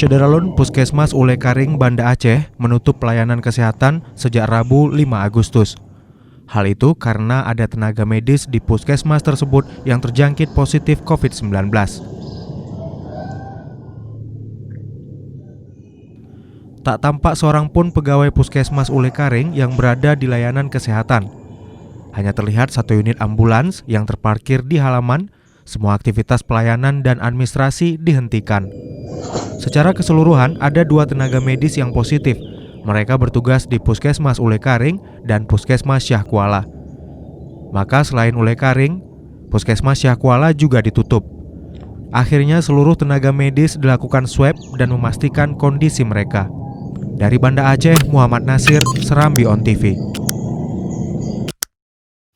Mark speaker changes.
Speaker 1: Syederalun Puskesmas Ule Karing, Banda Aceh menutup pelayanan kesehatan sejak Rabu 5 Agustus. Hal itu karena ada tenaga medis di puskesmas tersebut yang terjangkit positif COVID-19. Tak tampak seorang pun pegawai Puskesmas Ule Karing yang berada di layanan kesehatan. Hanya terlihat satu unit ambulans yang terparkir di halaman. Semua aktivitas pelayanan dan administrasi dihentikan. Secara keseluruhan, ada 2 tenaga medis yang positif. Mereka bertugas di Puskesmas Ule Karing dan Puskesmas Syah Kuala. Maka selain Ule Karing, Puskesmas Syah Kuala juga ditutup. Akhirnya seluruh tenaga medis dilakukan swab dan memastikan kondisi mereka. Dari Banda Aceh, Muhammad Nasir, Serambi On TV.